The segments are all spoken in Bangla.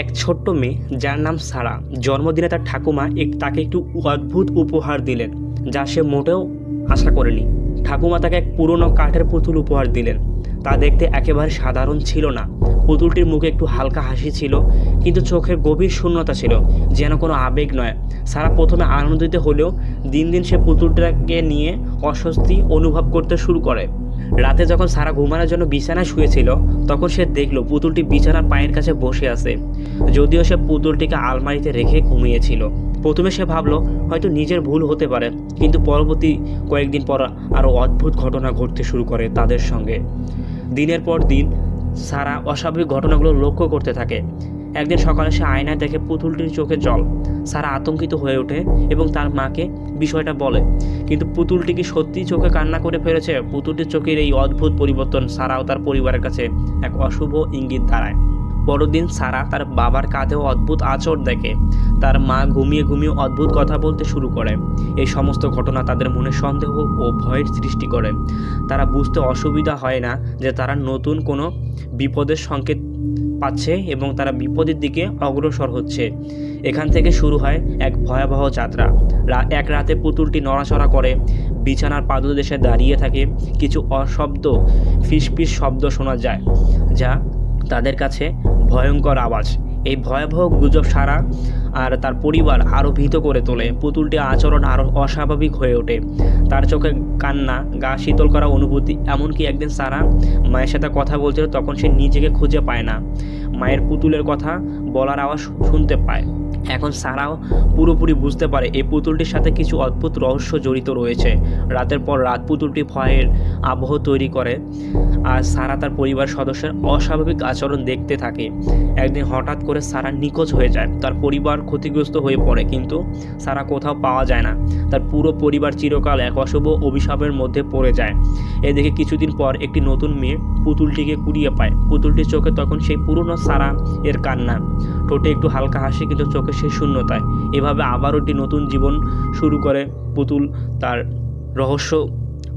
এক ছোট্ট মেয়ে যার নাম সারা জন্মদিনে তার ঠাকুমা তাকে একটু অদ্ভুত উপহার দিলেন, যা সে মোটেও আশা করেনি। ঠাকুমা তাকে এক পুরনো কাঠের পুতুল উপহার দিলেন। তা দেখতে একেবারে সাধারণ ছিল না। পুতুলটির মুখে একটু হালকা হাসি ছিল, কিন্তু চোখের গভীর শূন্যতা ছিল, যেন কোনো আবেগ নয়। সারা প্রথমে আনন্দিত হলেও দিন দিন সে পুতুলটাকে নিয়ে অস্বস্তি অনুভব করতে শুরু করে। রাতে যখন সারা ঘুমানোর জন্য বিছানায় শুয়েছিল, তখন সে দেখল পুতুলটি বিছানার পায়ের কাছে বসে আছে, যদিও সে পুতুলটিকে আলমারিতে রেখে ঘুমিয়েছিল। প্রথমে সে ভাবল হয়তো নিজের ভুল হতে পারে, কিন্তু পরবর্তী কয়েকদিন পর আরও অদ্ভুত ঘটনা ঘটতে শুরু করে তাদের সঙ্গে। দিনের পর দিন সারা অস্বাভাবিক ঘটনাগুলো লক্ষ্য করতে থাকে। একদিন সকালে সে আয়নায় দেখে পুতুলটির চোখে জল। সারা আতঙ্কিত হয়ে ওঠে এবং তার মাকে বিষয়টা বলে, কিন্তু পুতুলটি কি সত্যিই চোখে কান্না করে ফেলেছে? পুতুলটির চোখের এই অদ্ভুত পরিবর্তন সারাও তার পরিবারের কাছে এক অশুভ ইঙ্গিত দাঁড়ায়। পরদিন সারা তার বাবার কাঁধেও অদ্ভুত আঁচড় দেখে। তার মা ঘুমিয়ে ঘুমিয়ে অদ্ভুত কথা বলতে শুরু করে। এই সমস্ত ঘটনা তাদের মনে সন্দেহ ও ভয়ের সৃষ্টি করে। তারা বুঝতে অসুবিধা হয় না যে তারা নতুন কোনো বিপদের সংকেত পাচ্ছে এবং তারা বিপদের দিকে অগ্রসর হচ্ছে। এখান থেকে শুরু হয় এক ভয়াবহ যাত্রা। এক রাতে পুতুলটি নড়াচড়া করে, বিছানার পাদদেশে দাঁড়িয়ে থাকে। কিছু অশব্দ ফিসফিস শব্দ শোনা যায়, যা তাদের কাছে ভয়ঙ্কর আওয়াজ। এই ভয়াবহ গুজব সারা আর তার পরিবার আরও ভীত করে তোলে। পুতুলটির আচরণ আরও অস্বাভাবিক হয়ে ওঠে। তার চোখে কান্না, গা শীতল করা অনুভূতি। এমনকি একদিন সারা মায়ের সাথে কথা বলছিল, তখন সে নিজেকে খুঁজে পায় না। মায়ের পুতুলের কথা বলার আওয়াজ শুনতে পায়। এখন সারাও পুরোপুরি বুঝতে পারে এই পুতুলটির সাথে কিছু অদ্ভুত রহস্য জড়িত রয়েছে। রাতের পর রাত পুতুলটি ভয়ের আবহ তৈরি করে, আর সারা তার পরিবার সদস্যের অস্বাভাবিক আচরণ দেখতে থাকে। একদিন হঠাৎ করে সারা নিখোঁজ হয়ে যায়। তার পরিবার ক্ষতিগ্রস্ত হয়ে পড়ে, কিন্তু সারা কোথাও পাওয়া যায় না। তার পুরো পরিবার চিরকাল এক অশুভ অভিশাপের মধ্যে পড়ে যায়। এদিকে কিছুদিন পর একটি নতুন মেয়ে পুতুলটিকে কুড়িয়ে পায়। পুতুলটির চোখে তখন সেই পুরনো সারা এর কান্না, ঠোঁটে একটু হালকা হাসি, কিন্তু চোখে সেই শূন্যতায়। এভাবে আবারও একটি নতুন জীবন শুরু করে পুতুল তার রহস্য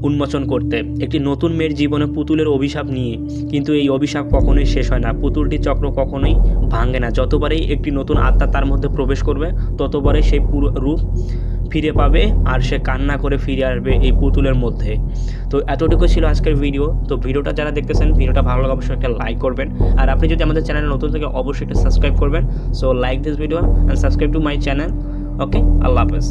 উন্মোচন করতে। একটি নতুন মেয়ের জীবনে পুতুলের অভিশাপ নিয়ে, কিন্তু এই অভিশাপ কখনোই শেষ হয় না। পুতুলটি চক্র কখনোই ভাঙে না। যতবারই একটি নতুন আত্মা তার মধ্যে প্রবেশ করবে, ততবারই সেই পুরো রূপ ফিরে পাবে আর সে কান্না করে ফিরে আসবে এই পুতুলের মধ্যে। তো এতটুকু ছিল আজকের ভিডিও। তো ভিডিওটা যারা দেখতেছেন, ভিডিওটা ভালো লাগে অবশ্যই একটা লাইক করবেন, আর আপনি যদি আমাদের চ্যানেলে নতুন থেকে অবশ্যই একটা সাবস্ক্রাইব করবেন। So like this video and subscribe to my channel. Okay, আল্লাহ হাফেজ।